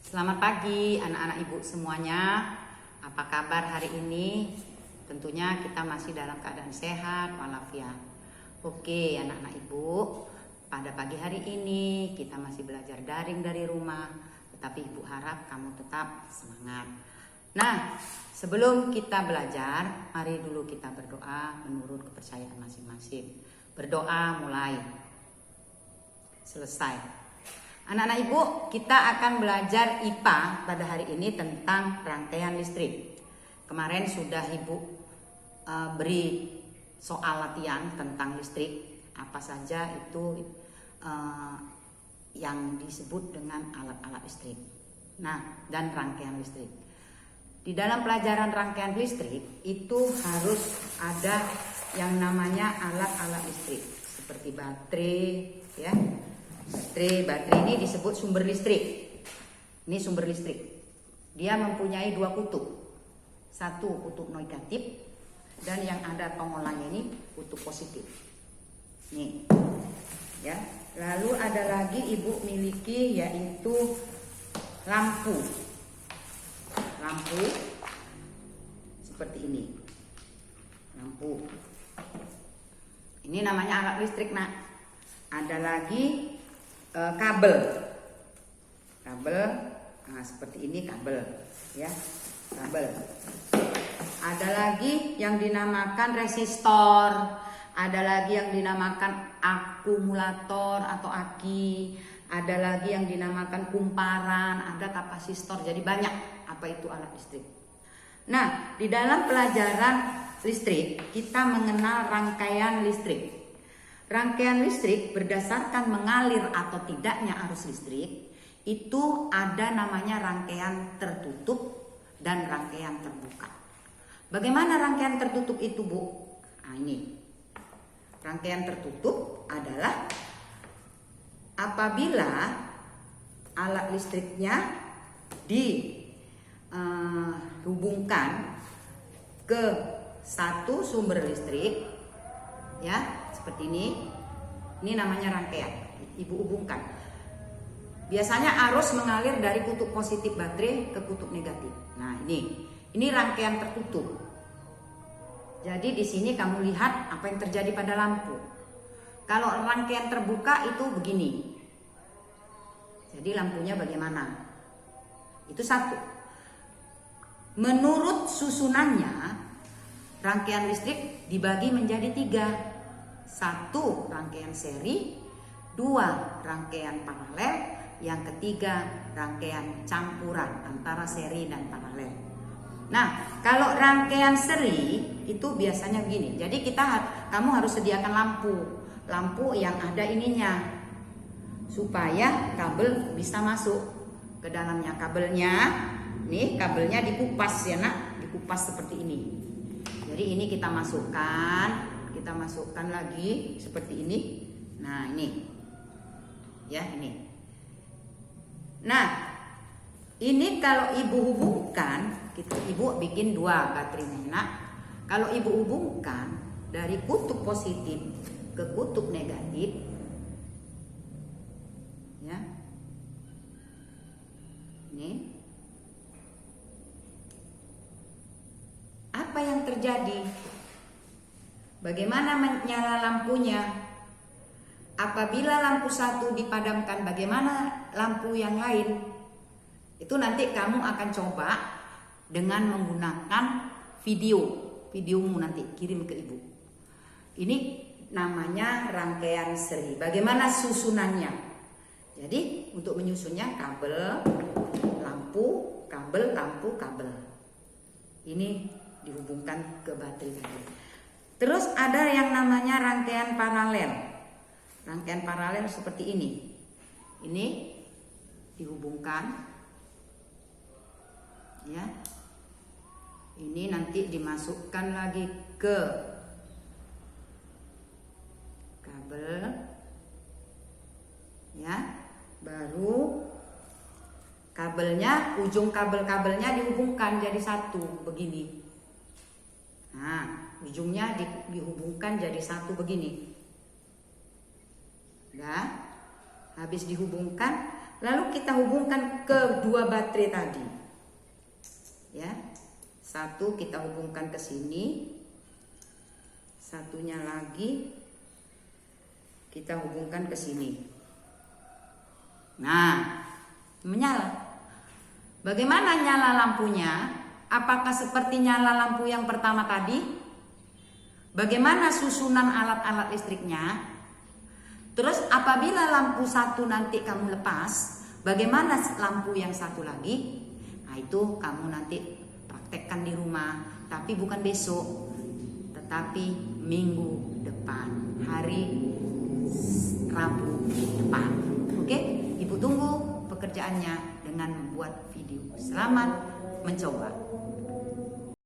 Selamat pagi anak-anak ibu semuanya. Apa kabar hari ini? Tentunya kita masih dalam keadaan sehat walafiat. Oke anak-anak ibu, pada pagi hari ini kita masih belajar daring dari rumah. Tetapi ibu harap kamu tetap semangat. Nah, sebelum kita belajar, mari dulu kita berdoa menurut kepercayaan masing-masing. Berdoa mulai selesai. Anak-anak ibu, kita akan belajar IPA pada hari ini tentang rangkaian listrik. Kemarin sudah ibu beri soal latihan tentang listrik. Apa saja itu yang disebut dengan alat-alat listrik. Nah, dan rangkaian listrik. Di dalam pelajaran rangkaian listrik itu harus ada yang namanya alat-alat listrik. Seperti baterai, ya. Baterai ini disebut sumber listrik. Ini sumber listrik. Dia mempunyai dua kutub. Satu kutub negatif dan yang ada tonggolannya ini kutub positif. Nih. Ya. Lalu ada lagi ibu miliki yaitu lampu. Lampu seperti ini. Lampu. Ini namanya alat listrik, Nak. Ada lagi kabel, nah seperti ini kabel, ya, kabel. Ada lagi yang dinamakan resistor, ada lagi yang dinamakan akumulator atau aki, ada lagi yang dinamakan kumparan, ada kapasitor. Jadi banyak apa itu alat listrik. Nah, di dalam pelajaran listrik kita mengenal rangkaian listrik. Rangkaian listrik berdasarkan mengalir atau tidaknya arus listrik itu ada namanya rangkaian tertutup dan rangkaian terbuka. Bagaimana rangkaian tertutup itu, Bu? Nah, ini. Rangkaian tertutup adalah apabila alat listriknya dihubungkan ke satu sumber listrik, ya, seperti ini namanya rangkaian. Ibu hubungkan. Biasanya arus mengalir dari kutub positif baterai ke kutub negatif. Nah, ini rangkaian tertutup. Jadi di sini kamu lihat apa yang terjadi pada lampu. Kalau rangkaian terbuka itu begini. Jadi lampunya bagaimana? Itu satu. Menurut susunannya, rangkaian listrik dibagi menjadi 3. 1 rangkaian seri, 2 rangkaian paralel, yang ketiga rangkaian campuran antara seri dan paralel. Nah, kalau rangkaian seri itu biasanya begini. Jadi kamu harus sediakan lampu yang ada ininya supaya kabel bisa masuk ke dalamnya. Kabelnya dikupas ya, Nak, dikupas seperti ini. Jadi ini kita masukkan lagi seperti ini. Nah, ini. Ya, ini. Nah, ini kalau ibu hubungkan, ibu bikin 2 baterainya, Nak. Kalau ibu hubungkan dari kutub positif ke kutub negatif, ya. Ini. Apa yang terjadi? Bagaimana menyala lampunya? Apabila lampu satu dipadamkan, bagaimana lampu yang lain? Itu nanti kamu akan coba dengan menggunakan videomu nanti kirim ke ibu. Ini namanya rangkaian seri. Bagaimana susunannya? Jadi untuk menyusunnya kabel, lampu, kabel, lampu, kabel. Ini dihubungkan ke baterai tadi. Terus ada yang namanya rangkaian paralel. Rangkaian paralel seperti ini. Ini dihubungkan. Ya. Ini nanti dimasukkan lagi ke kabel. Ya. Baru ujung kabelnya dihubungkan jadi satu begini. Nah, ujungnya dihubungkan jadi satu begini. Nah, habis dihubungkan, Lalu kita hubungkan ke dua baterai tadi. Ya. Satu kita hubungkan ke sini. Satunya lagi kita hubungkan ke sini. Nah, menyala. Bagaimana nyala lampunya? Apakah seperti nyala lampu yang pertama tadi? Bagaimana susunan alat-alat listriknya? Terus apabila lampu satu nanti kamu lepas, bagaimana lampu yang satu lagi? Nah, itu kamu nanti praktekkan di rumah, tapi bukan besok, tetapi minggu depan, hari Rabu depan. Oke, Ibu tunggu pekerjaannya dengan membuat video. Selamat mencoba.